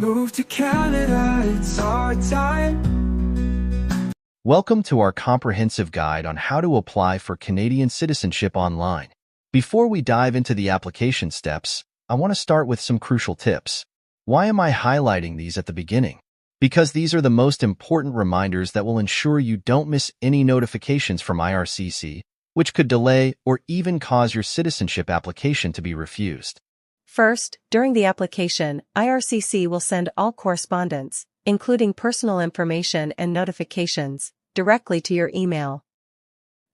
Move to Canada, it's our time. Welcome to our comprehensive guide on how to apply for Canadian citizenship online. Before we dive into the application steps, I want to start with some crucial tips. Why am I highlighting these at the beginning? Because these are the most important reminders that will ensure you don't miss any notifications from IRCC, which could delay or even cause your citizenship application to be refused. First, during the application, IRCC will send all correspondence, including personal information and notifications, directly to your email.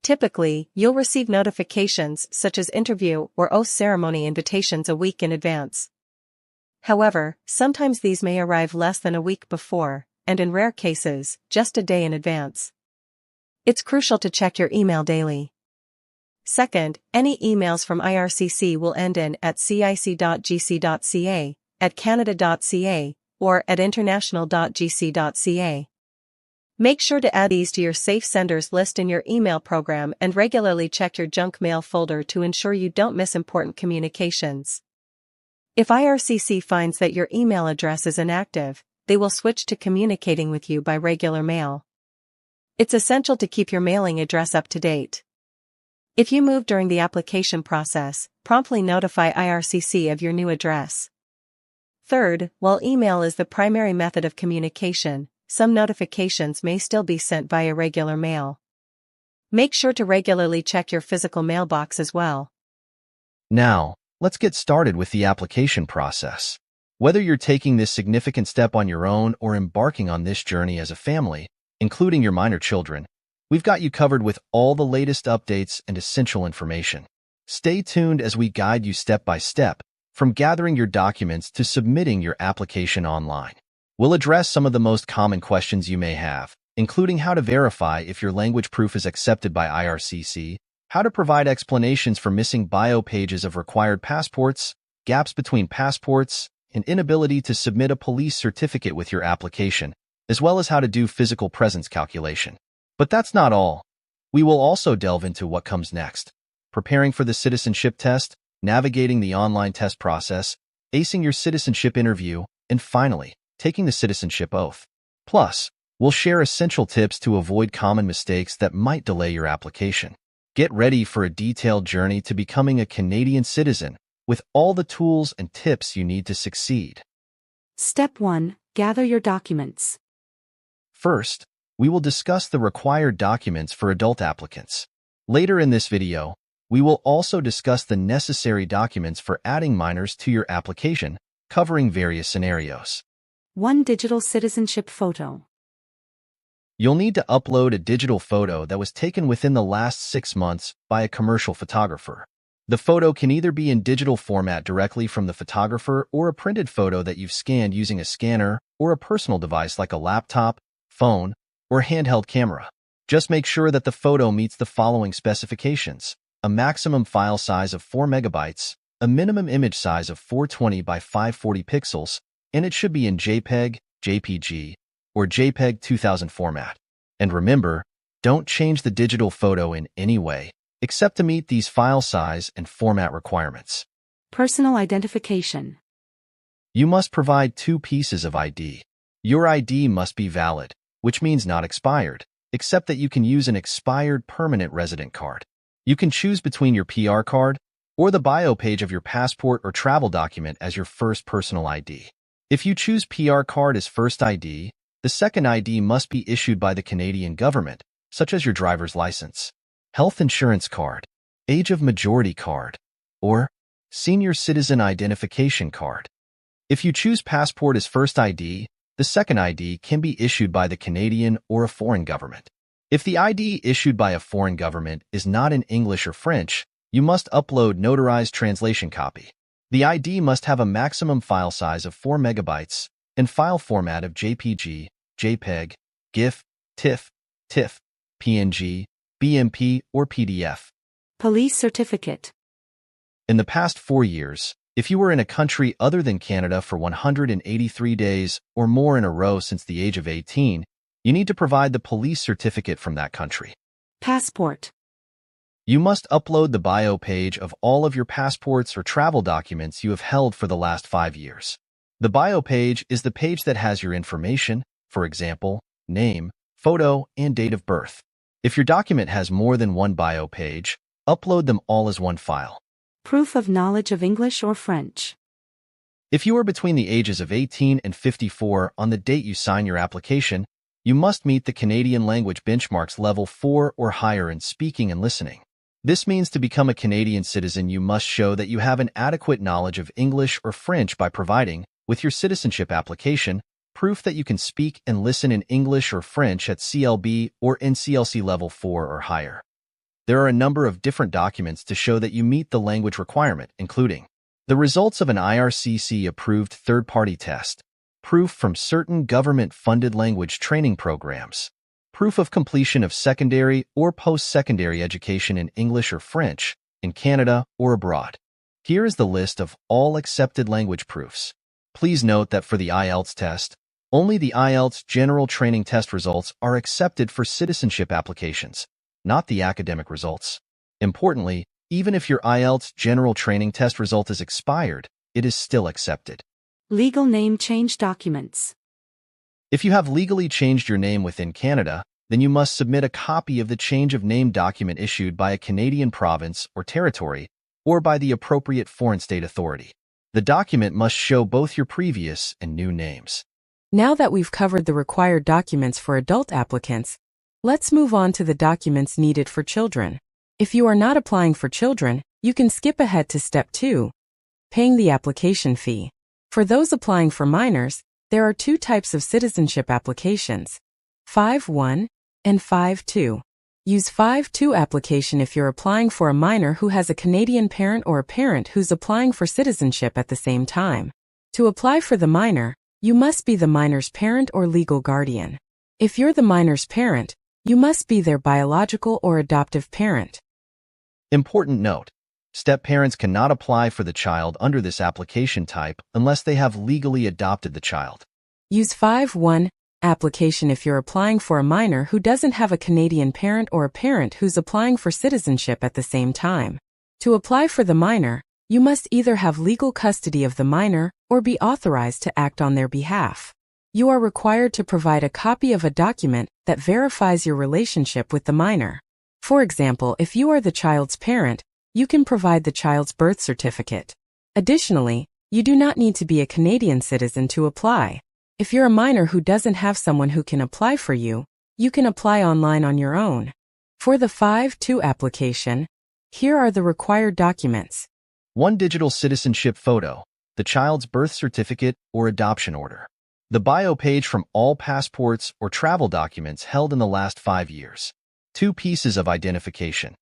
Typically, you'll receive notifications such as interview or oath ceremony invitations a week in advance. However, sometimes these may arrive less than a week before, and in rare cases, just a day in advance. It's crucial to check your email daily. Second, any emails from IRCC will end in @cic.gc.ca, @canada.ca, or @international.gc.ca. Make sure to add these to your safe senders list in your email program and regularly check your junk mail folder to ensure you don't miss important communications. If IRCC finds that your email address is inactive, they will switch to communicating with you by regular mail. It's essential to keep your mailing address up to date. If you move during the application process, promptly notify IRCC of your new address. Third, while email is the primary method of communication, some notifications may still be sent via regular mail. Make sure to regularly check your physical mailbox as well. Now, let's get started with the application process. Whether you're taking this significant step on your own or embarking on this journey as a family, including your minor children, we've got you covered with all the latest updates and essential information. Stay tuned as we guide you step by step, from gathering your documents to submitting your application online. We'll address some of the most common questions you may have, including how to verify if your language proof is accepted by IRCC, how to provide explanations for missing bio pages of required passports, gaps between passports, and inability to submit a police certificate with your application, as well as how to do physical presence calculation. But that's not all. We will also delve into what comes next: preparing for the citizenship test, navigating the online test process, acing your citizenship interview, and finally, taking the citizenship oath. Plus, we'll share essential tips to avoid common mistakes that might delay your application. Get ready for a detailed journey to becoming a Canadian citizen with all the tools and tips you need to succeed. Step 1. Gather your documents. First, we will discuss the required documents for adult applicants. Later in this video, we will also discuss the necessary documents for adding minors to your application, covering various scenarios. 1. Digital citizenship photo. You'll need to upload a digital photo that was taken within the last 6 months by a commercial photographer. The photo can either be in digital format directly from the photographer or a printed photo that you've scanned using a scanner or a personal device like a laptop, phone, or handheld camera. Just make sure that the photo meets the following specifications: a maximum file size of 4 megabytes, a minimum image size of 420 by 540 pixels, and it should be in JPEG, JPG, or JPEG 2000 format. And remember, don't change the digital photo in any way, except to meet these file size and format requirements. Personal identification. You must provide 2 pieces of ID. Your ID must be valid, which means not expired, except that you can use an expired permanent resident card. You can choose between your PR card or the bio page of your passport or travel document as your first personal ID. If you choose PR card as first ID, the second ID must be issued by the Canadian government, such as your driver's license, health insurance card, age of majority card, or senior citizen identification card. If you choose passport as first ID, the second ID can be issued by the Canadian or a foreign government. If the ID issued by a foreign government is not in English or French, you must upload notarized translation copy. The ID must have a maximum file size of 4 megabytes and file format of JPG, JPEG, GIF, TIFF, TIFF, PNG, BMP, or PDF. Police certificate. In the past 4 years, if you were in a country other than Canada for 183 days or more in a row since the age of 18, you need to provide the police certificate from that country. Passport. You must upload the bio page of all of your passports or travel documents you have held for the last 5 years. The bio page is the page that has your information, for example, name, photo, and date of birth. If your document has more than one bio page, upload them all as one file. Proof of knowledge of English or French. If you are between the ages of 18 and 54 on the date you sign your application, you must meet the Canadian Language Benchmarks Level 4 or higher in speaking and listening. This means to become a Canadian citizen, you must show that you have an adequate knowledge of English or French by providing, with your citizenship application, proof that you can speak and listen in English or French at CLB or NCLC Level 4 or higher. There are a number of different documents to show that you meet the language requirement, including the results of an IRCC-approved third-party test, proof from certain government-funded language training programs, proof of completion of secondary or post-secondary education in English or French, in Canada or abroad. Here is the list of all accepted language proofs. Please note that for the IELTS test, only the IELTS General Training Test results are accepted for citizenship applications, not the academic results. Importantly, even if your IELTS General Training Test result is expired, it is still accepted. Legal name change documents. If you have legally changed your name within Canada, then you must submit a copy of the change of name document issued by a Canadian province or territory or by the appropriate foreign state authority. The document must show both your previous and new names. Now that we've covered the required documents for adult applicants, let's move on to the documents needed for children. If you are not applying for children, you can skip ahead to Step 2, paying the application fee. For those applying for minors, there are two types of citizenship applications, 5-1 and 5-2. Use 5-2 application if you're applying for a minor who has a Canadian parent or a parent who's applying for citizenship at the same time. To apply for the minor, you must be the minor's parent or legal guardian. If you're the minor's parent, you must be their biological or adoptive parent. Important note: step-parents cannot apply for the child under this application type unless they have legally adopted the child. Use 5-1 application if you're applying for a minor who doesn't have a Canadian parent or a parent who's applying for citizenship at the same time. To apply for the minor, you must either have legal custody of the minor or be authorized to act on their behalf. You are required to provide a copy of a document that verifies your relationship with the minor. For example, if you are the child's parent, you can provide the child's birth certificate. Additionally, you do not need to be a Canadian citizen to apply. If you're a minor who doesn't have someone who can apply for you, you can apply online on your own. For the 5-2 application, here are the required documents. 1 digital citizenship photo, the child's birth certificate or adoption order. The bio page from all passports or travel documents held in the last 5 years. 2 pieces of identification.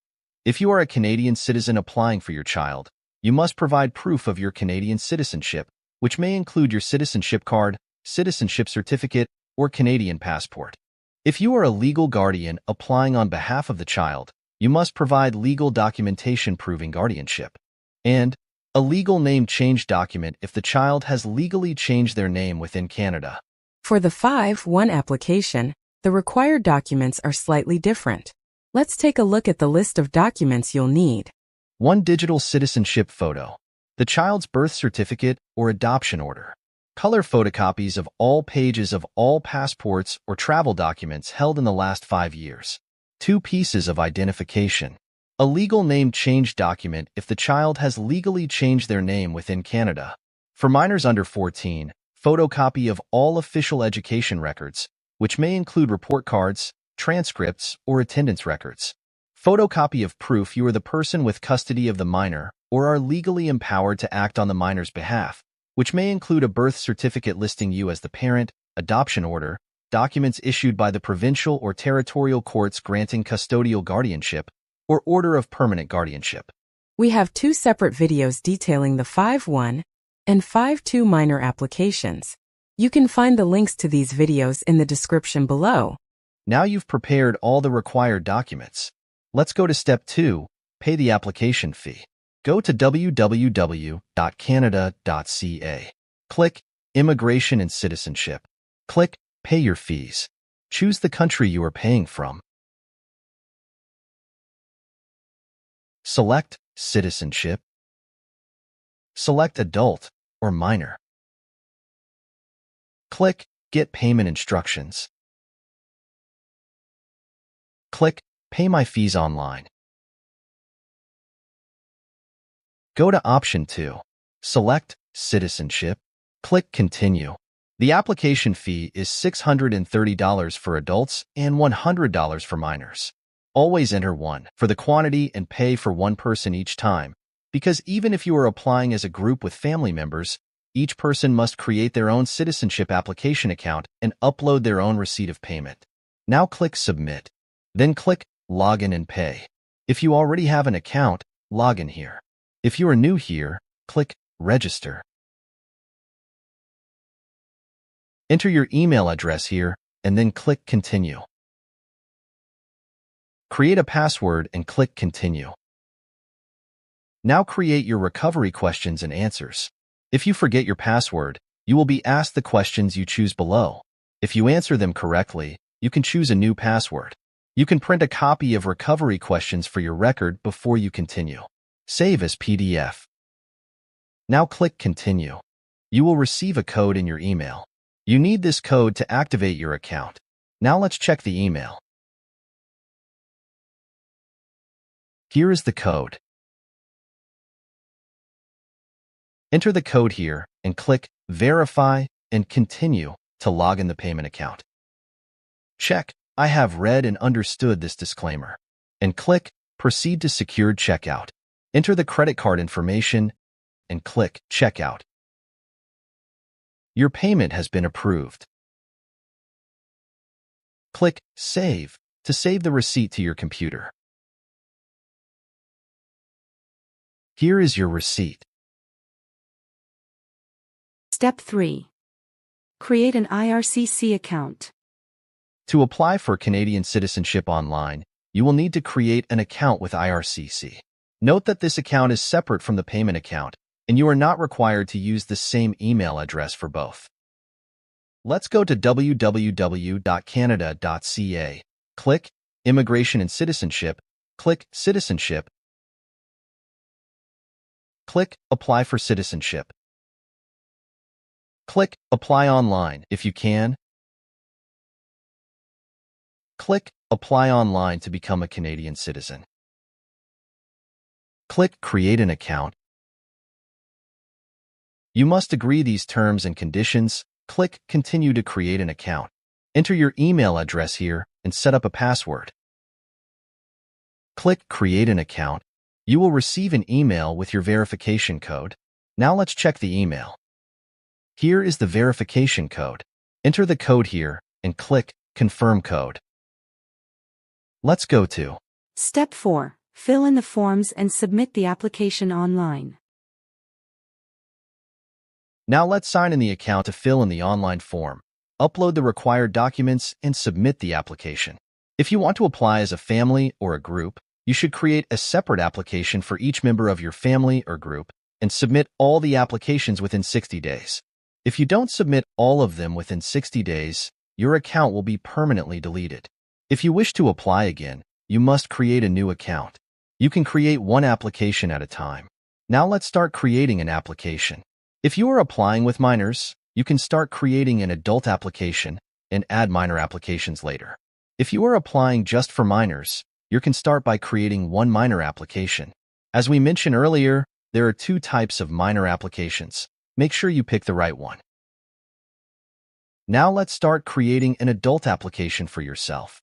If you are a Canadian citizen applying for your child, you must provide proof of your Canadian citizenship, which may include your citizenship card, citizenship certificate, or Canadian passport. If you are a legal guardian applying on behalf of the child, you must provide legal documentation proving guardianship. And a legal name change document if the child has legally changed their name within Canada. For the 5-1 application, the required documents are slightly different. Let's take a look at the list of documents you'll need. 1 digital citizenship photo, the child's birth certificate or adoption order. Color photocopies of all pages of all passports or travel documents held in the last 5 years. 2 pieces of identification. A legal name change document if the child has legally changed their name within Canada. For minors under 14, photocopy of all official education records, which may include report cards, transcripts, or attendance records. Photocopy of proof you are the person with custody of the minor or are legally empowered to act on the minor's behalf, which may include a birth certificate listing you as the parent, adoption order, documents issued by the provincial or territorial courts granting custodial guardianship, or order of permanent guardianship. We have 2 separate videos detailing the 5-1 and 5-2 minor applications. You can find the links to these videos in the description below. Now you've prepared all the required documents. Let's go to Step 2, pay the application fee. Go to www.canada.ca. Click Immigration and Citizenship. Click Pay your fees. Choose the country you are paying from. Select Citizenship. Select Adult or Minor. Click Get Payment Instructions. Click Pay My Fees Online. Go to Option 2. Select Citizenship. Click Continue. The application fee is $630 for adults and $100 for minors. Always enter 1 for the quantity and pay for one person each time, because even if you are applying as a group with family members, each person must create their own citizenship application account and upload their own receipt of payment. Now click Submit. Then click Login and Pay. If you already have an account, log in here. If you are new here, click Register. Enter your email address here and then click Continue. Create a password and click Continue. Now create your recovery questions and answers. If you forget your password, you will be asked the questions you choose below. If you answer them correctly, you can choose a new password. You can print a copy of recovery questions for your record before you continue. Save as PDF. Now click Continue. You will receive a code in your email. You need this code to activate your account. Now let's check the email. Here is the code. Enter the code here and click Verify and Continue to log in the payment account. Check I have read and understood this disclaimer and click Proceed to Secured Checkout. Enter the credit card information and click Checkout. Your payment has been approved. Click Save to save the receipt to your computer. Here is your receipt. Step 3. Create an IRCC account. To apply for Canadian citizenship online, you will need to create an account with IRCC. Note that this account is separate from the payment account, and you are not required to use the same email address for both. Let's go to www.canada.ca. Click Immigration and Citizenship. Click Citizenship. Click Apply for Citizenship. Click Apply Online if you can. Click Apply Online to become a Canadian citizen. Click Create an account. You must agree these terms and conditions. Click Continue to create an account. Enter your email address here and set up a password. Click Create an account. You will receive an email with your verification code. Now let's check the email. Here is the verification code. Enter the code here and click Confirm Code. Let's go to Step 4. Fill in the forms and submit the application online. Now let's sign in the account to fill in the online form. Upload the required documents and submit the application. If you want to apply as a family or a group, you should create a separate application for each member of your family or group and submit all the applications within 60 days. If you don't submit all of them within 60 days, your account will be permanently deleted. If you wish to apply again, you must create a new account. You can create one application at a time. Now let's start creating an application. If you are applying with minors, you can start creating an adult application and add minor applications later. If you are applying just for minors, you can start by creating one minor application. As we mentioned earlier, there are 2 types of minor applications. Make sure you pick the right one. Now let's start creating an adult application for yourself.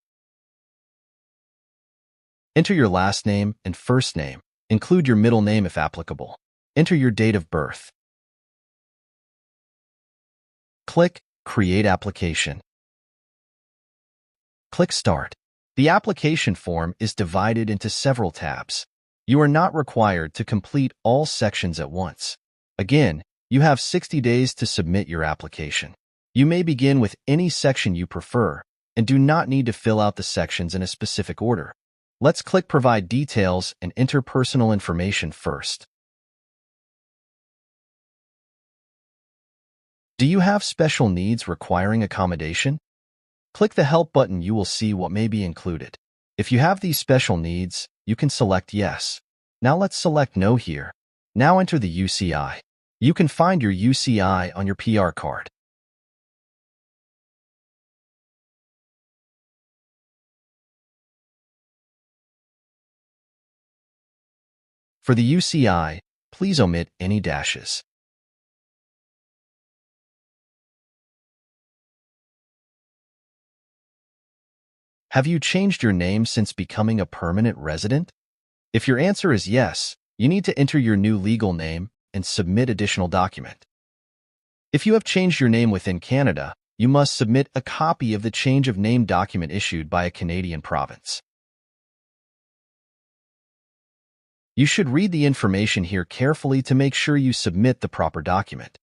Enter your last name and first name. Include your middle name if applicable. Enter your date of birth. Click Create Application. Click Start. The application form is divided into several tabs. You are not required to complete all sections at once. Again, you have 60 days to submit your application. You may begin with any section you prefer and do not need to fill out the sections in a specific order. Let's click Provide Details and enter personal information first. Do you have special needs requiring accommodation? Click the Help button. You will see what may be included. If you have these special needs, you can select Yes. Now let's select No here. Now enter the UCI. You can find your UCI on your PR card. For the UCI, please omit any dashes. Have you changed your name since becoming a permanent resident? If your answer is yes, you need to enter your new legal name and submit additional document. If you have changed your name within Canada, you must submit a copy of the change of name document issued by a Canadian province. You should read the information here carefully to make sure you submit the proper document.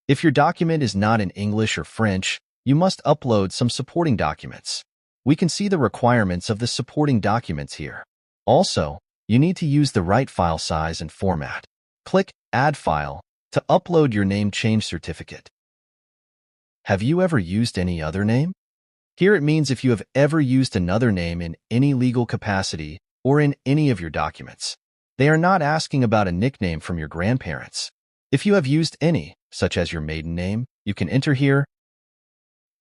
If your document is not in English or French, you must upload some supporting documents. We can see the requirements of the supporting documents here. Also, you need to use the right file size and format. Click Add File to upload your name change certificate. Have you ever used any other name? Here it means if you have ever used another name in any legal capacity or in any of your documents. They are not asking about a nickname from your grandparents. If you have used any, such as your maiden name, you can enter here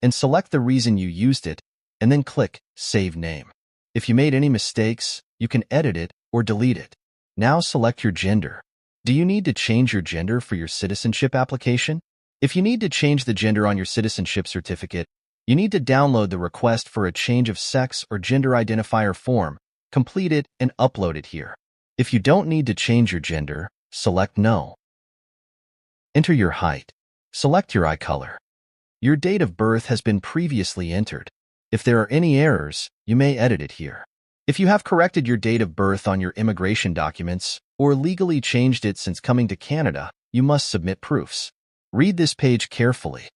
and select the reason you used it, and then click Save Name. If you made any mistakes, you can edit it or delete it. Now select your gender. Do you need to change your gender for your citizenship application? If you need to change the gender on your citizenship certificate, you need to download the request for a change of sex or gender identifier form, complete it, and upload it here. If you don't need to change your gender, select No. Enter your height. Select your eye color. Your date of birth has been previously entered. If there are any errors, you may edit it here. If you have corrected your date of birth on your immigration documents or legally changed it since coming to Canada, you must submit proofs. Read this page carefully.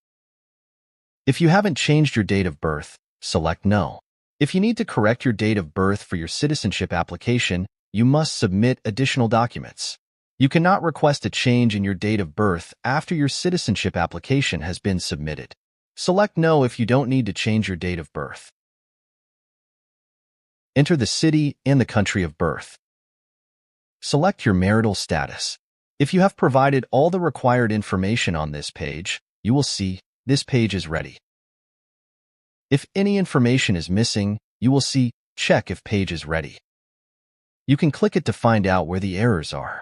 If you haven't changed your date of birth, select No. If you need to correct your date of birth for your citizenship application, you must submit additional documents. You cannot request a change in your date of birth after your citizenship application has been submitted. Select No if you don't need to change your date of birth. Enter the city and the country of birth. Select your marital status. If you have provided all the required information on this page, you will see this page is ready. If any information is missing, you will see Check if page is ready. You can click it to find out where the errors are.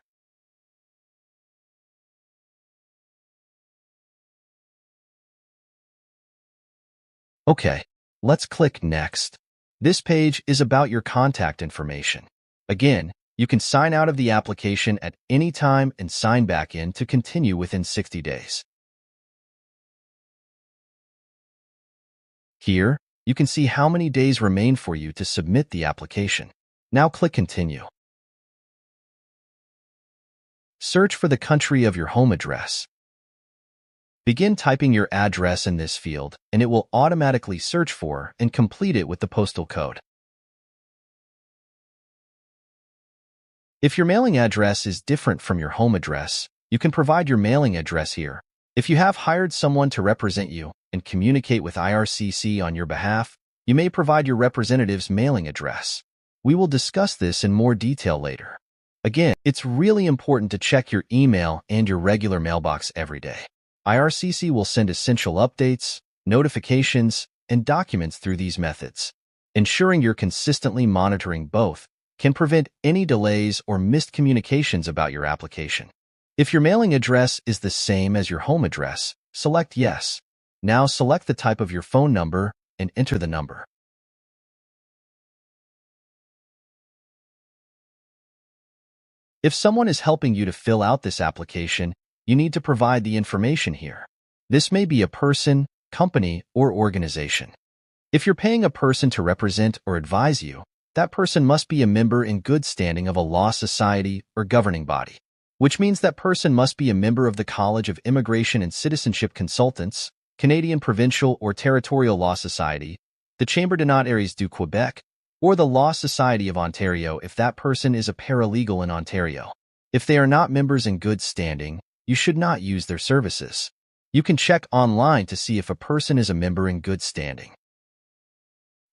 Okay, let's click Next. This page is about your contact information. Again, you can sign out of the application at any time and sign back in to continue within 60 days. Here, you can see how many days remain for you to submit the application. Now click Continue. Search for the country of your home address. Begin typing your address in this field, and it will automatically search for and complete it with the postal code. If your mailing address is different from your home address, you can provide your mailing address here. If you have hired someone to represent you and communicate with IRCC on your behalf, you may provide your representative's mailing address. We will discuss this in more detail later. Again, it's really important to check your email and your regular mailbox every day. IRCC will send essential updates, notifications, and documents through these methods. Ensuring you're consistently monitoring both can prevent any delays or missed communications about your application. If your mailing address is the same as your home address, select Yes. Now select the type of your phone number and enter the number. If someone is helping you to fill out this application, you need to provide the information here. This may be a person, company, or organization. If you're paying a person to represent or advise you, that person must be a member in good standing of a law society or governing body, which means that person must be a member of the College of Immigration and Citizenship Consultants, Canadian Provincial or Territorial Law Society, the Chambre des Notaires du Québec, or the Law Society of Ontario if that person is a paralegal in Ontario. If they are not members in good standing, you should not use their services. You can check online to see if a person is a member in good standing.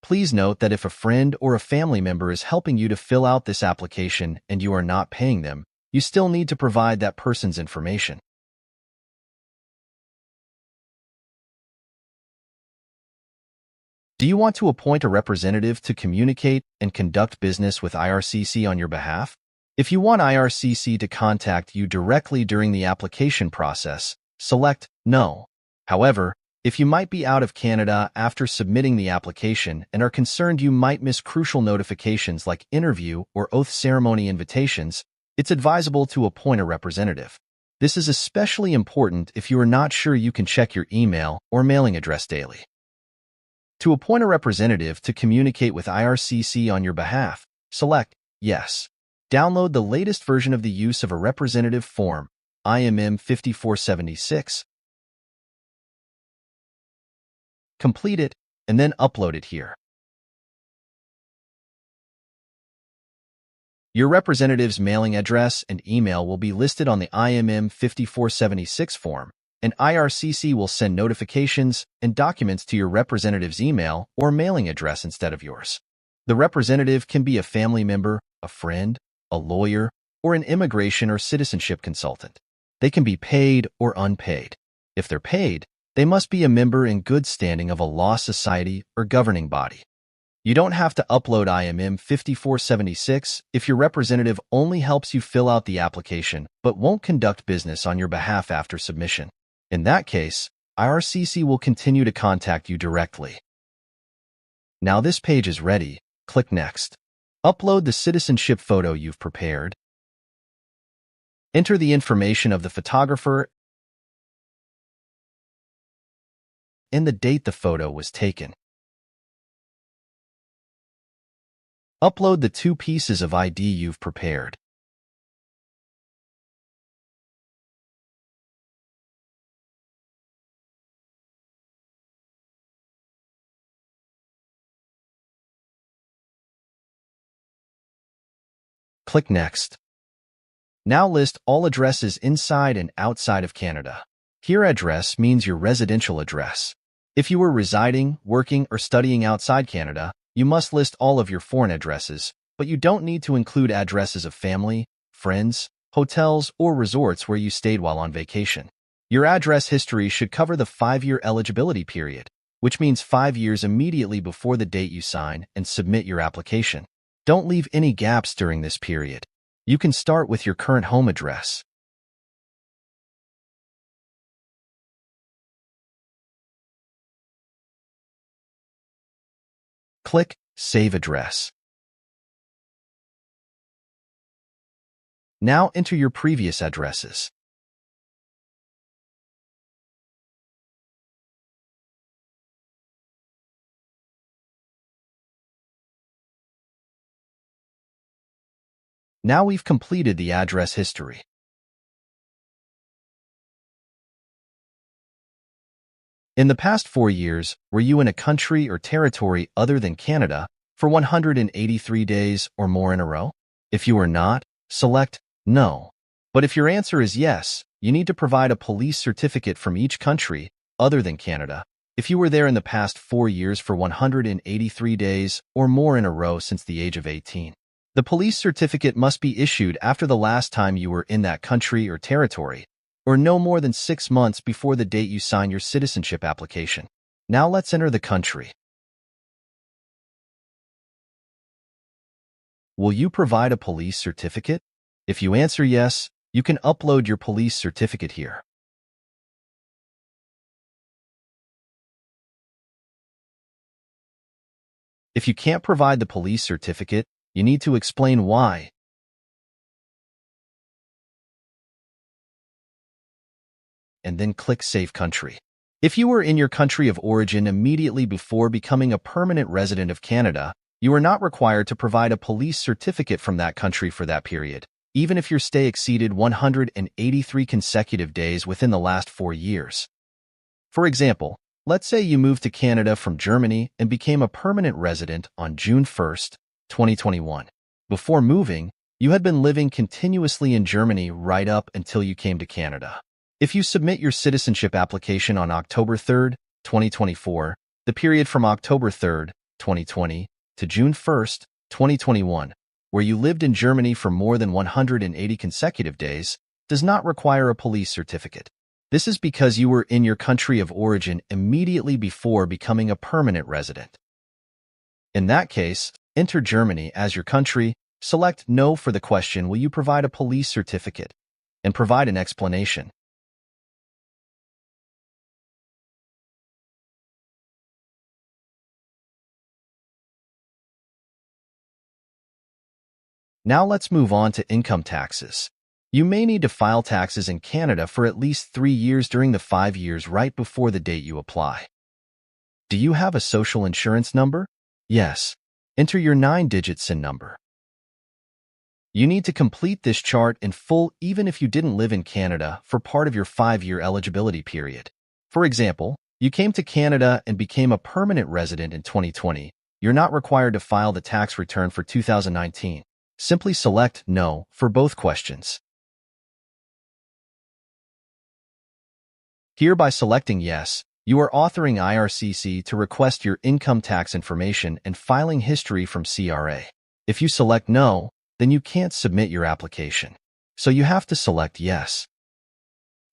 Please note that if a friend or a family member is helping you to fill out this application and you are not paying them, you still need to provide that person's information. Do you want to appoint a representative to communicate and conduct business with IRCC on your behalf? If you want IRCC to contact you directly during the application process, select No. However, if you might be out of Canada after submitting the application and are concerned you might miss crucial notifications like interview or oath ceremony invitations, it's advisable to appoint a representative. This is especially important if you are not sure you can check your email or mailing address daily. To appoint a representative to communicate with IRCC on your behalf, select Yes. Download the latest version of the use of a representative form, IMM 5476. Complete it, and then upload it here. Your representative's mailing address and email will be listed on the IMM 5476 form, and IRCC will send notifications and documents to your representative's email or mailing address instead of yours. The representative can be a family member, a friend, a lawyer, or an immigration or citizenship consultant. They can be paid or unpaid. If they're paid, they must be a member in good standing of a law society or governing body. You don't have to upload IMM 5476 if your representative only helps you fill out the application but won't conduct business on your behalf after submission. In that case, IRCC will continue to contact you directly. Now this page is ready. Click Next. Upload the citizenship photo you've prepared. Enter the information of the photographer and the date the photo was taken. Upload the 2 pieces of ID you've prepared. Click Next. Now list all addresses inside and outside of Canada. Here address means your residential address. If you were residing, working, or studying outside Canada, you must list all of your foreign addresses, but you don't need to include addresses of family, friends, hotels, or resorts where you stayed while on vacation. Your address history should cover the 5-year eligibility period, which means 5 years immediately before the date you sign and submit your application. Don't leave any gaps during this period. You can start with your current home address. Click Save Address. Now enter your previous addresses. Now we've completed the address history. In the past 4 years, were you in a country or territory other than Canada for 183 days or more in a row? If you are not, select No. But if your answer is yes, you need to provide a police certificate from each country other than Canada if you were there in the past 4 years for 183 days or more in a row since the age of 18. The police certificate must be issued after the last time you were in that country or territory, or no more than 6 months before the date you sign your citizenship application. Now let's enter the country. Will you provide a police certificate? If you answer yes, you can upload your police certificate here. If you can't provide the police certificate, you need to explain why. And then click Save Country. If you were in your country of origin immediately before becoming a permanent resident of Canada, you are not required to provide a police certificate from that country for that period, even if your stay exceeded 183 consecutive days within the last 4 years. For example, let's say you moved to Canada from Germany and became a permanent resident on June 1st, 2021. Before moving, you had been living continuously in Germany right up until you came to Canada. If you submit your citizenship application on October 3rd, 2024, the period from October 3rd, 2020 to June 1st, 2021, where you lived in Germany for more than 180 consecutive days, does not require a police certificate. This is because you were in your country of origin immediately before becoming a permanent resident. In that case, enter Germany as your country, select No for the question, will you provide a police certificate, and provide an explanation. Now let's move on to income taxes. You may need to file taxes in Canada for at least 3 years during the 5 years right before the date you apply. Do you have a social insurance number? Yes. Enter your 9-digit SIN number. You need to complete this chart in full even if you didn't live in Canada for part of your 5-year eligibility period. For example, you came to Canada and became a permanent resident in 2020. You're not required to file the tax return for 2019. Simply select No for both questions. Here, by selecting Yes, you are authoring IRCC to request your income tax information and filing history from CRA. If you select No, then you can't submit your application. So you have to select Yes.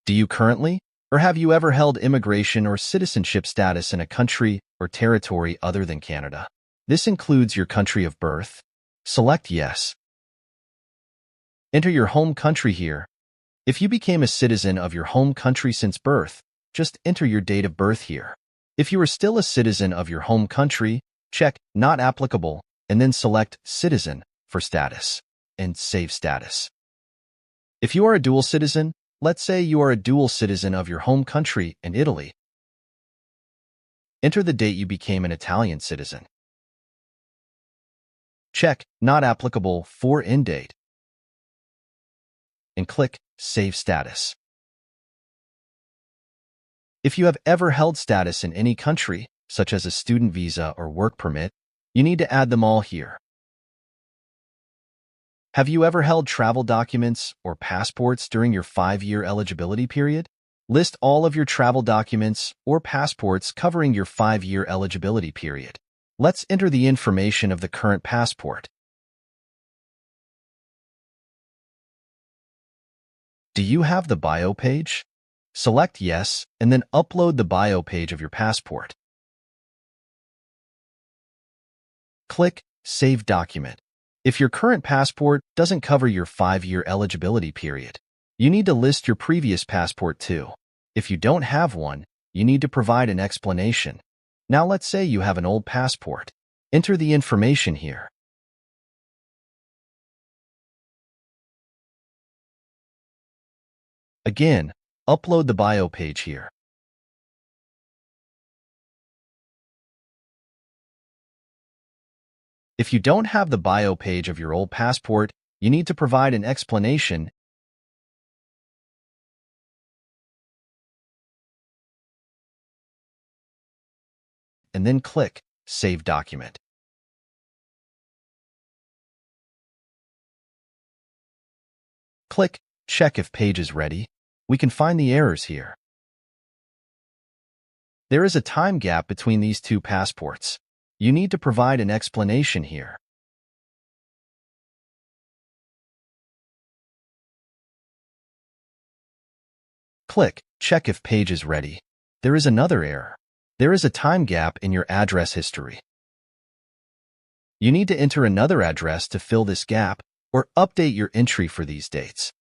Do you currently, or have you ever held immigration or citizenship status in a country or territory other than Canada? This includes your country of birth. Select Yes. Enter your home country here. If you became a citizen of your home country since birth, just enter your date of birth here. If you are still a citizen of your home country, check Not Applicable and then select Citizen for status and save status. If you are a dual citizen, let's say you are a dual citizen of your home country and Italy, enter the date you became an Italian citizen. Check Not Applicable for End Date and click Save Status. If you have ever held status in any country, such as a student visa or work permit, you need to add them all here. Have you ever held travel documents or passports during your 5-year eligibility period? List all of your travel documents or passports covering your 5-year eligibility period. Let's enter the information of the current passport. Do you have the bio page? Select Yes and then upload the bio page of your passport. Click Save Document. If your current passport doesn't cover your 5-year eligibility period, you need to list your previous passport too. If you don't have one, you need to provide an explanation. Now let's say you have an old passport. Enter the information here. Again, upload the bio page here. If you don't have the bio page of your old passport, you need to provide an explanation and then click Save Document. Click Check if page is ready. We can find the errors here. There is a time gap between these two passports. You need to provide an explanation here. Click Check if page is ready. There is another error. There is a time gap in your address history. You need to enter another address to fill this gap or update your entry for these dates.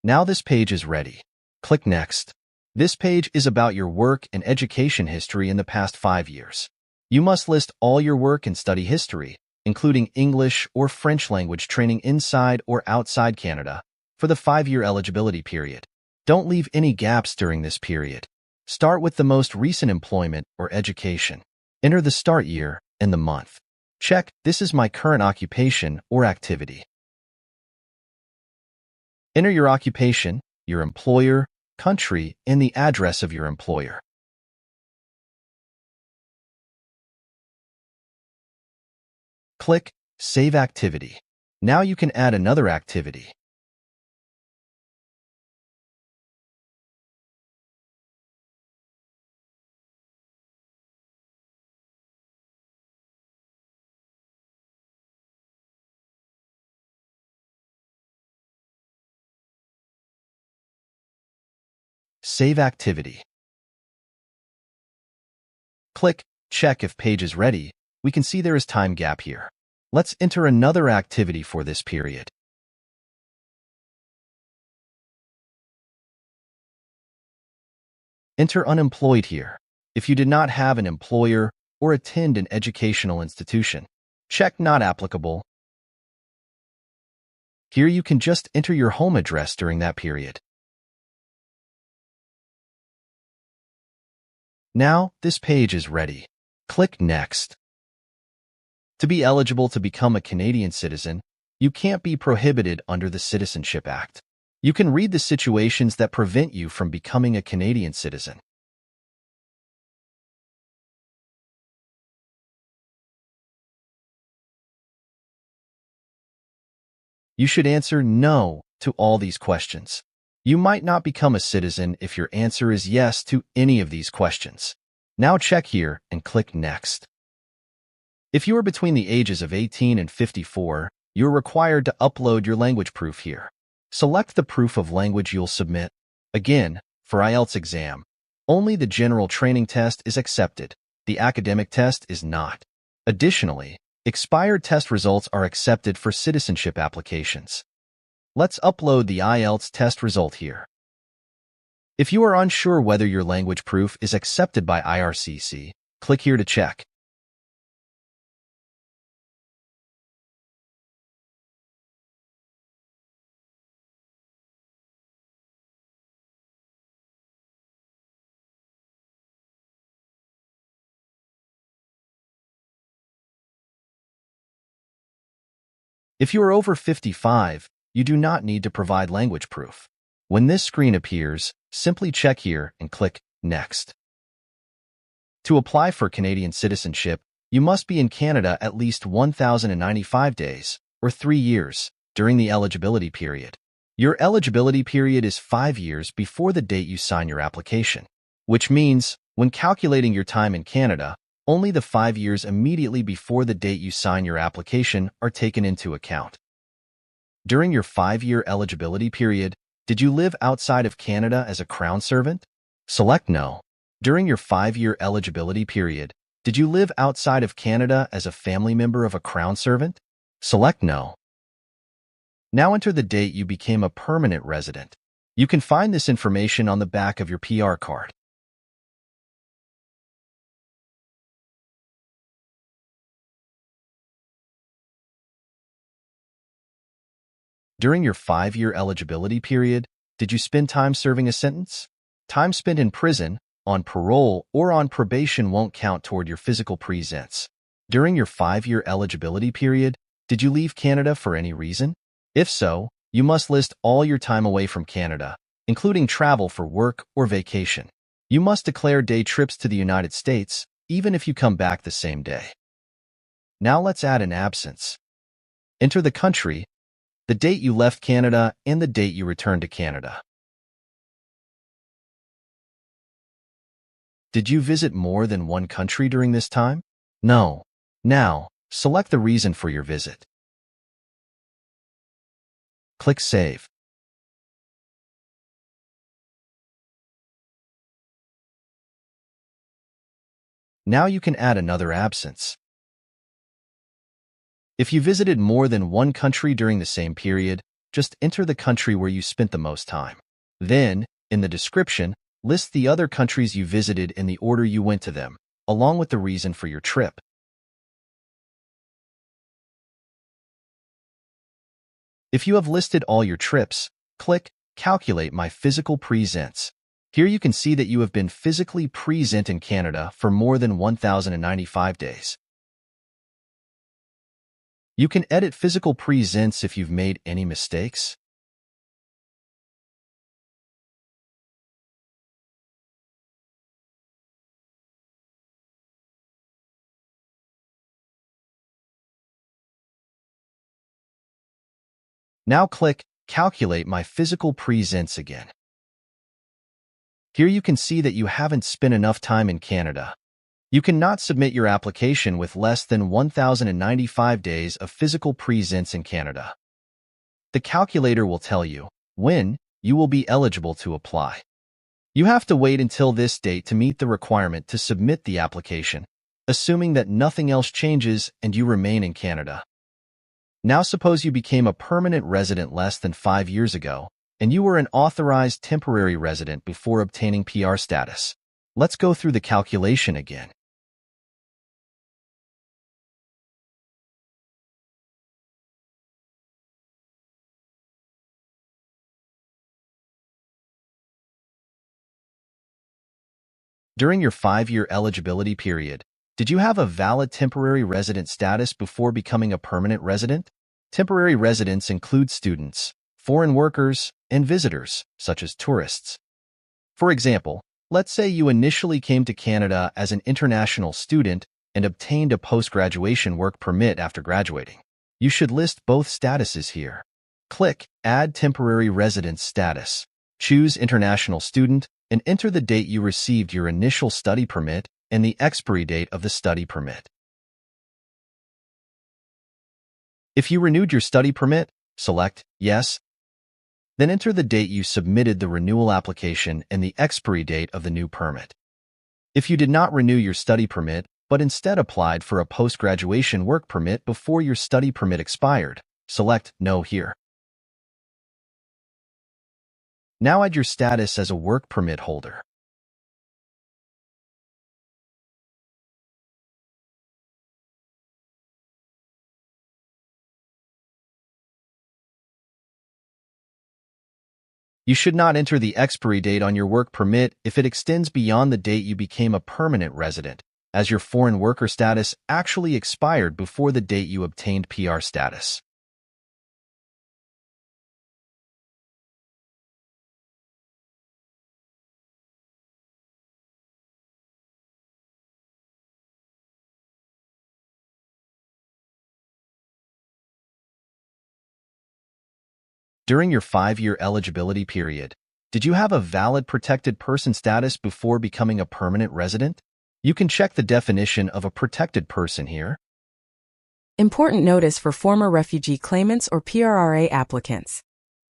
Now this page is ready. Click Next. This page is about your work and education history in the past 5 years. You must list all your work and study history, including English or French language training inside or outside Canada, for the 5-year eligibility period. Don't leave any gaps during this period. Start with the most recent employment or education. Enter the start year and the month. Check, this is my current occupation or activity. Enter your occupation, your employer, country, and the address of your employer. Click Save Activity. Now you can add another activity. Save Activity. Click Check if page is ready. We can see there is time gap here. Let's enter another activity for this period. Enter unemployed here. If you did not have an employer or attend an educational institution, check Not Applicable. Here you can just enter your home address during that period. Now, this page is ready. Click Next. To be eligible to become a Canadian citizen, you can't be prohibited under the Citizenship Act. You can read the situations that prevent you from becoming a Canadian citizen. You should answer no to all these questions. You might not become a citizen if your answer is yes to any of these questions. Now check here and click Next. If you are between the ages of 18 and 54, you are required to upload your language proof here. Select the proof of language you'll submit. Again, for IELTS exam, only the general training test is accepted. The academic test is not. Additionally, expired test results are accepted for citizenship applications. Let's upload the IELTS test result here. If you are unsure whether your language proof is accepted by IRCC, click here to check. If you are over 55, you do not need to provide language proof. When this screen appears, simply check here and click Next. To apply for Canadian citizenship, you must be in Canada at least 1,095 days, or 3 years, during the eligibility period. Your eligibility period is 5 years before the date you sign your application, which means, when calculating your time in Canada, only the 5 years immediately before the date you sign your application are taken into account. During your 5-year eligibility period, did you live outside of Canada as a Crown servant? Select No. During your 5-year eligibility period, did you live outside of Canada as a family member of a Crown servant? Select No. Now enter the date you became a permanent resident. You can find this information on the back of your PR card. During your 5-year eligibility period, did you spend time serving a sentence? Time spent in prison, on parole, or on probation won't count toward your physical presence. During your 5-year eligibility period, did you leave Canada for any reason? If so, you must list all your time away from Canada, including travel for work or vacation. You must declare day trips to the United States, even if you come back the same day. Now let's add an absence. Enter the country, the date you left Canada, and the date you returned to Canada. Did you visit more than one country during this time? No. Now, select the reason for your visit. Click Save. Now you can add another absence. If you visited more than one country during the same period, just enter the country where you spent the most time. Then, in the description, list the other countries you visited in the order you went to them, along with the reason for your trip. If you have listed all your trips, click Calculate My Physical Presence. Here you can see that you have been physically present in Canada for more than 1,095 days. You can edit physical presence if you've made any mistakes. Now click Calculate My Physical Presence again. Here you can see that you haven't spent enough time in Canada. You cannot submit your application with less than 1,095 days of physical presence in Canada. The calculator will tell you when you will be eligible to apply. You have to wait until this date to meet the requirement to submit the application, assuming that nothing else changes and you remain in Canada. Now suppose you became a permanent resident less than 5 years ago, and you were an authorized temporary resident before obtaining PR status. Let's go through the calculation again. During your 5-year eligibility period, did you have a valid temporary resident status before becoming a permanent resident? Temporary residents include students, foreign workers, and visitors, such as tourists. For example, let's say you initially came to Canada as an international student and obtained a post-graduation work permit after graduating. You should list both statuses here. Click Add Temporary Residence Status. Choose International Student and enter the date you received your initial study permit and the expiry date of the study permit. If you renewed your study permit, select Yes. Then enter the date you submitted the renewal application and the expiry date of the new permit. If you did not renew your study permit, but instead applied for a post-graduation work permit before your study permit expired, select No here. Now add your status as a work permit holder. You should not enter the expiry date on your work permit if it extends beyond the date you became a permanent resident, as your foreign worker status actually expired before the date you obtained PR status. During your 5-year eligibility period, did you have a valid protected person status before becoming a permanent resident? You can check the definition of a protected person here. Important notice for former refugee claimants or PRRA applicants.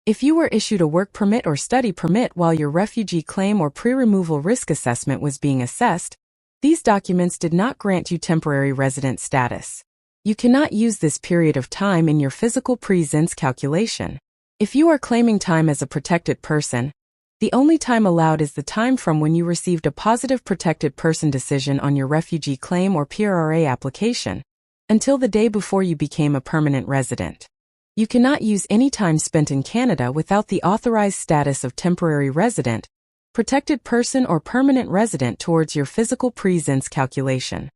If you were issued a work permit or study permit while your refugee claim or pre-removal risk assessment was being assessed, these documents did not grant you temporary resident status. You cannot use this period of time in your physical presence calculation. If you are claiming time as a protected person, the only time allowed is the time from when you received a positive protected person decision on your refugee claim or PRRA application, until the day before you became a permanent resident. You cannot use any time spent in Canada without the authorized status of temporary resident, protected person or permanent resident towards your physical presence calculation.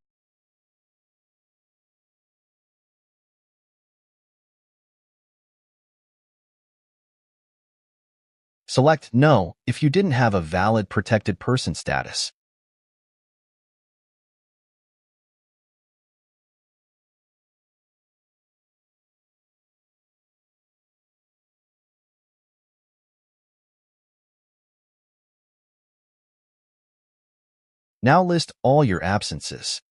Select No if you didn't have a valid protected person status. Now list all your absences.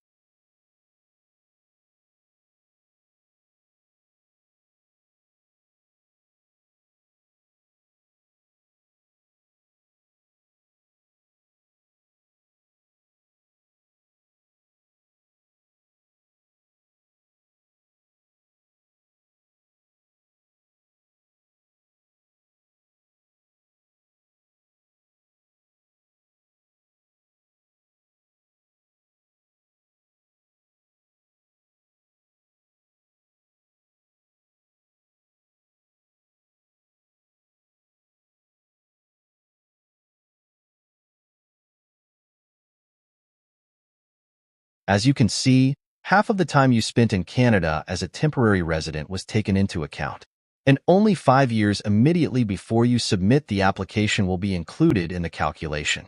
As you can see, half of the time you spent in Canada as a temporary resident was taken into account, and only 5 years immediately before you submit the application will be included in the calculation.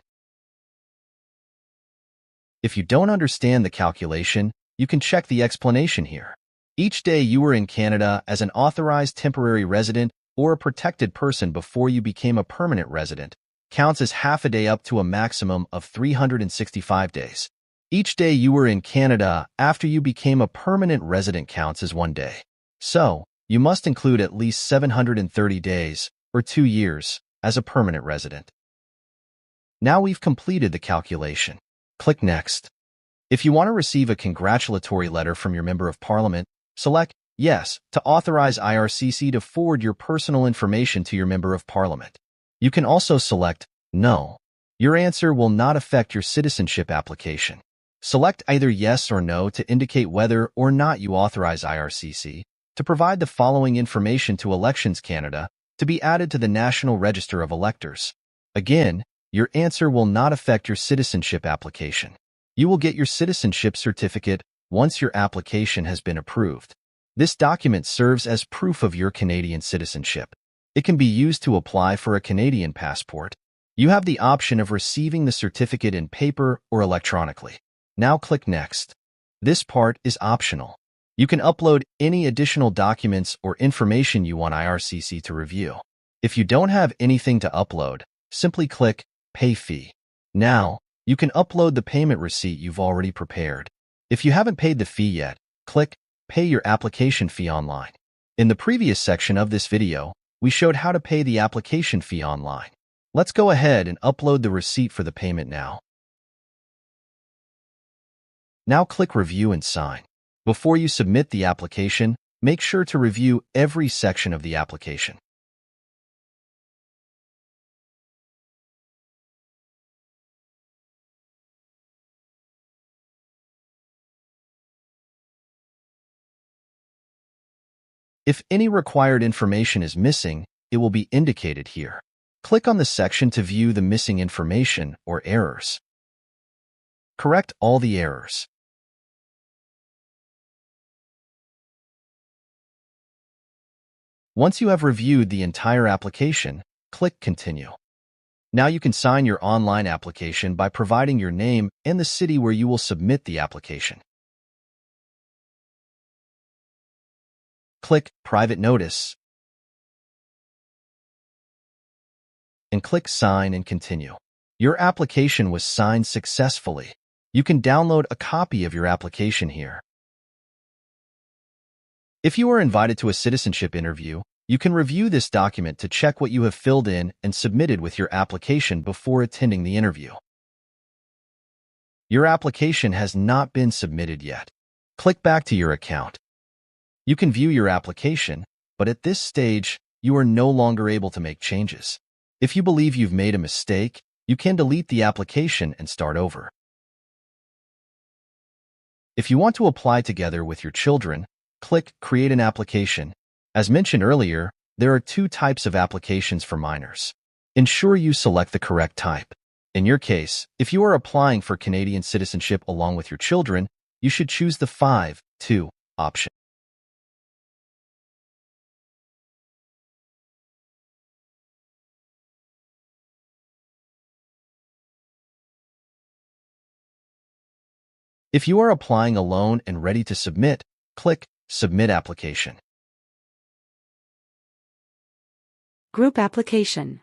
If you don't understand the calculation, you can check the explanation here. Each day you were in Canada as an authorized temporary resident or a protected person before you became a permanent resident counts as half a day up to a maximum of 365 days. Each day you were in Canada after you became a permanent resident counts as 1 day. So, you must include at least 730 days, or 2 years, as a permanent resident. Now we've completed the calculation. Click Next. If you want to receive a congratulatory letter from your Member of Parliament, select Yes to authorize IRCC to forward your personal information to your Member of Parliament. You can also select No. Your answer will not affect your citizenship application. Select either Yes or No to indicate whether or not you authorize IRCC to provide the following information to Elections Canada to be added to the National Register of Electors. Again, your answer will not affect your citizenship application. You will get your citizenship certificate once your application has been approved. This document serves as proof of your Canadian citizenship. It can be used to apply for a Canadian passport. You have the option of receiving the certificate in paper or electronically. Now click Next. This part is optional. You can upload any additional documents or information you want IRCC to review. If you don't have anything to upload, simply click Pay Fee. Now, you can upload the payment receipt you've already prepared. If you haven't paid the fee yet, click Pay your application fee online. In the previous section of this video, we showed how to pay the application fee online. Let's go ahead and upload the receipt for the payment now. Now click Review and Sign. Before you submit the application, make sure to review every section of the application. If any required information is missing, it will be indicated here. Click on the section to view the missing information or errors. Correct all the errors. Once you have reviewed the entire application, click Continue. Now you can sign your online application by providing your name and the city where you will submit the application. Click Private Notice and click Sign and Continue. Your application was signed successfully. You can download a copy of your application here. If you are invited to a citizenship interview, you can review this document to check what you have filled in and submitted with your application before attending the interview. Your application has not been submitted yet. Click back to your account. You can view your application, but at this stage, you are no longer able to make changes. If you believe you've made a mistake, you can delete the application and start over. If you want to apply together with your children, click Create an Application. As mentioned earlier, there are 2 types of applications for minors. Ensure you select the correct type. In your case, if you are applying for Canadian citizenship along with your children, you should choose the 5-2 option. If you are applying alone and ready to submit, click Submit Application. Group application.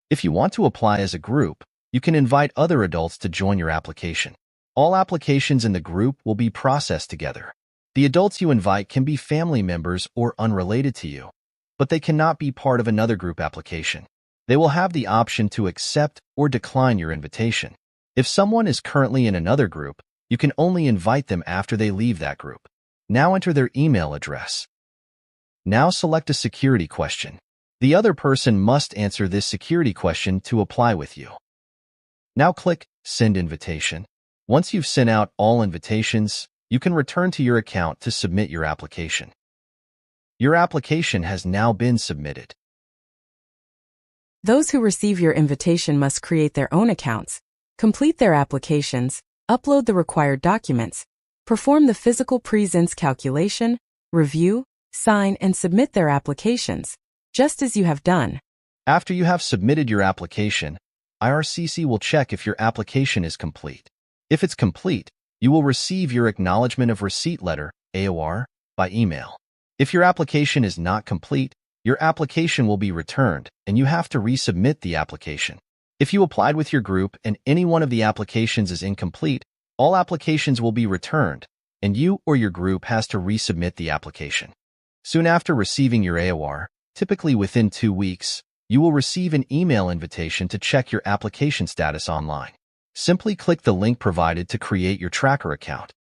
If you want to apply as a group, you can invite other adults to join your application. All applications in the group will be processed together. The adults you invite can be family members or unrelated to you, but they cannot be part of another group application. They will have the option to accept or decline your invitation. If someone is currently in another group, you can only invite them after they leave that group. Now enter their email address. Now select a security question. The other person must answer this security question to apply with you. Now click Send Invitation. Once you've sent out all invitations, you can return to your account to submit your application. Your application has now been submitted. Those who receive your invitation must create their own accounts, complete their applications, upload the required documents, perform the physical presence calculation, review, sign, and submit their applications, just as you have done. After you have submitted your application, IRCC will check if your application is complete. If it's complete, you will receive your Acknowledgement of Receipt letter, AOR, by email. If your application is not complete, your application will be returned, and you have to resubmit the application. If you applied with your group and any one of the applications is incomplete, all applications will be returned, and you or your group has to resubmit the application. Soon after receiving your AOR, typically within 2 weeks, you will receive an email invitation to check your application status online. Simply click the link provided to create your tracker account.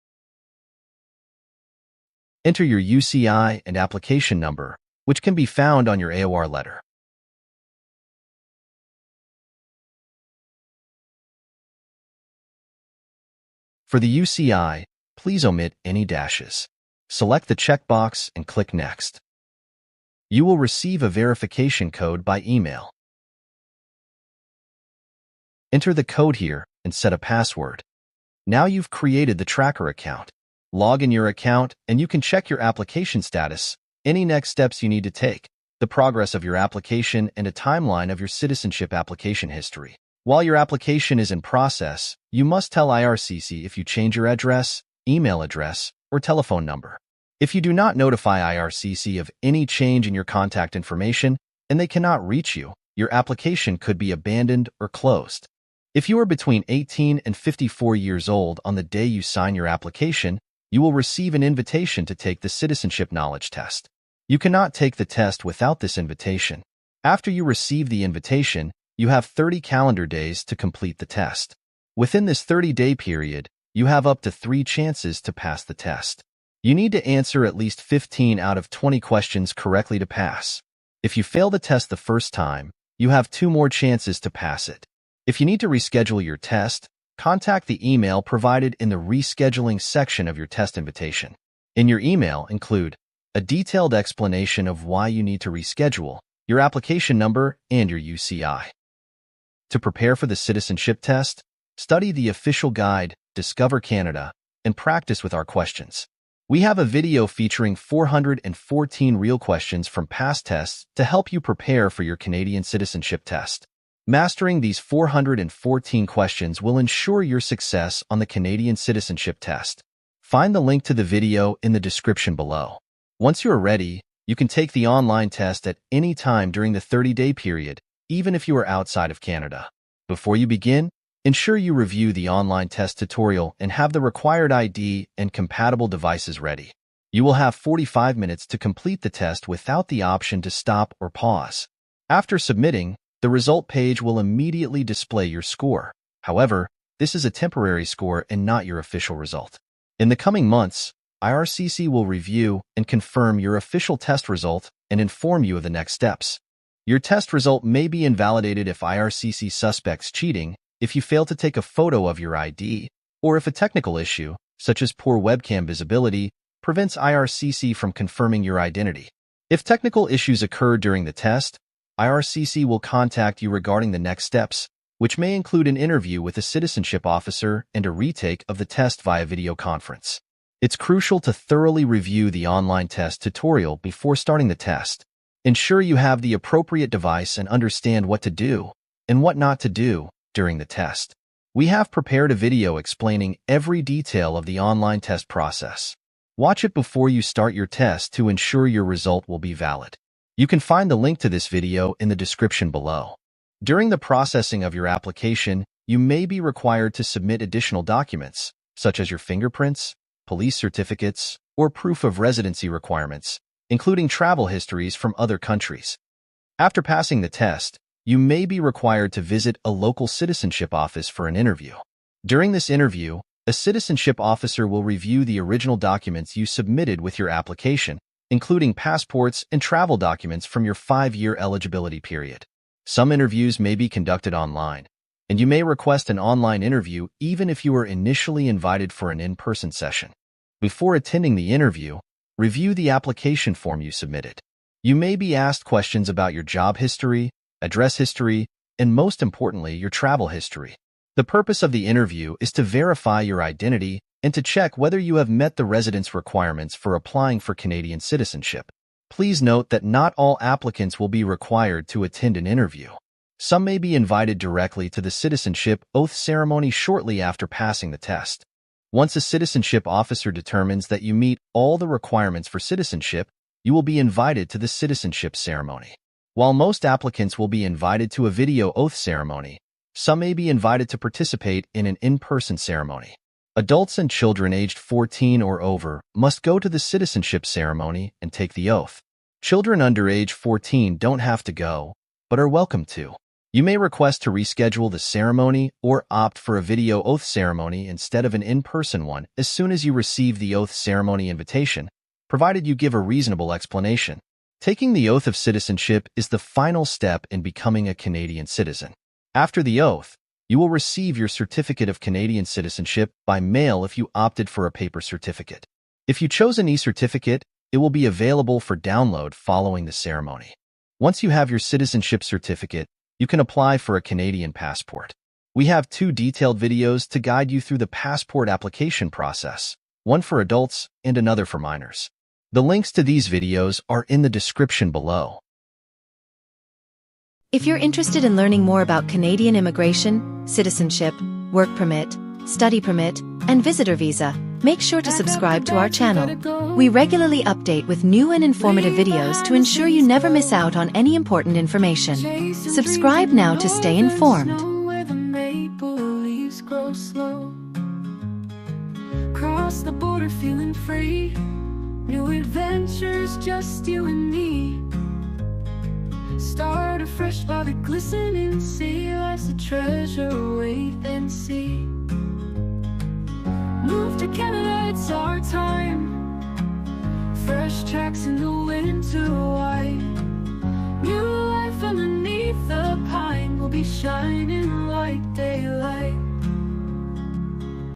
Enter your UCI and application number, which can be found on your AOR letter. For the UCI, please omit any dashes. Select the checkbox and click Next. You will receive a verification code by email. Enter the code here and set a password. Now you've created the tracker account. Log in your account and you can check your application status, any next steps you need to take, the progress of your application, and a timeline of your citizenship application history. While your application is in process, you must tell IRCC if you change your address, email address, or telephone number. If you do not notify IRCC of any change in your contact information and they cannot reach you, your application could be abandoned or closed. If you are between 18 and 54 years old on the day you sign your application, you will receive an invitation to take the Citizenship Knowledge Test. You cannot take the test without this invitation. After you receive the invitation, you have 30 calendar days to complete the test. Within this 30-day period, you have up to 3 chances to pass the test. You need to answer at least 15 out of 20 questions correctly to pass. If you fail the test the first time, you have 2 more chances to pass it. If you need to reschedule your test, contact the email provided in the rescheduling section of your test invitation. In your email, include a detailed explanation of why you need to reschedule, your application number, and your UCI. To prepare for the citizenship test, study the official guide, Discover Canada, and practice with our questions. We have a video featuring 414 real questions from past tests to help you prepare for your Canadian citizenship test. Mastering these 414 questions will ensure your success on the Canadian citizenship test. Find the link to the video in the description below. Once you are ready, you can take the online test at any time during the 30-day period, even if you are outside of Canada. Before you begin, ensure you review the online test tutorial and have the required ID and compatible devices ready. You will have 45 minutes to complete the test without the option to stop or pause. After submitting, the result page will immediately display your score. However, this is a temporary score and not your official result. In the coming months, IRCC will review and confirm your official test result and inform you of the next steps. Your test result may be invalidated if IRCC suspects cheating, if you fail to take a photo of your ID, or if a technical issue, such as poor webcam visibility, prevents IRCC from confirming your identity. If technical issues occur during the test, IRCC will contact you regarding the next steps, which may include an interview with a citizenship officer and a retake of the test via video conference. It's crucial to thoroughly review the online test tutorial before starting the test. Ensure you have the appropriate device and understand what to do and what not to do during the test. We have prepared a video explaining every detail of the online test process. Watch it before you start your test to ensure your result will be valid. You can find the link to this video in the description below. During the processing of your application, you may be required to submit additional documents, such as your fingerprints, police certificates, or proof of residency requirements, including travel histories from other countries. After passing the test, you may be required to visit a local citizenship office for an interview. During this interview, a citizenship officer will review the original documents you submitted with your application, including passports and travel documents from your 5-year eligibility period. Some interviews may be conducted online, and you may request an online interview even if you were initially invited for an in-person session. Before attending the interview, review the application form you submitted. You may be asked questions about your job history, address history, and most importantly, your travel history. The purpose of the interview is to verify your identity and to check whether you have met the residence requirements for applying for Canadian citizenship. Please note that not all applicants will be required to attend an interview. Some may be invited directly to the citizenship oath ceremony shortly after passing the test. Once a citizenship officer determines that you meet all the requirements for citizenship, you will be invited to the citizenship ceremony. While most applicants will be invited to a video oath ceremony, some may be invited to participate in an in-person ceremony. Adults and children aged 14 or over must go to the citizenship ceremony and take the oath. Children under age 14 don't have to go, but are welcome to. You may request to reschedule the ceremony or opt for a video oath ceremony instead of an in-person one as soon as you receive the oath ceremony invitation, provided you give a reasonable explanation. Taking the oath of citizenship is the final step in becoming a Canadian citizen. After the oath, you will receive your certificate of Canadian citizenship by mail if you opted for a paper certificate. If you chose an e-certificate, it will be available for download following the ceremony. Once you have your citizenship certificate, you can apply for a Canadian passport. We have 2 detailed videos to guide you through the passport application process, one for adults and another for minors. The links to these videos are in the description below. If you're interested in learning more about Canadian immigration, citizenship, work permit, study permit, and visitor visa, make sure to subscribe to our channel. We regularly update with new and informative videos to ensure you never miss out on any important information. Subscribe now to stay informed. Cross the border feeling free. New adventures, just you and me. Start afresh by the glistening sea. Life's a treasure, wait and see. Move to Canada, it's our time. Fresh tracks in the winter white. New life underneath the pine will be shining.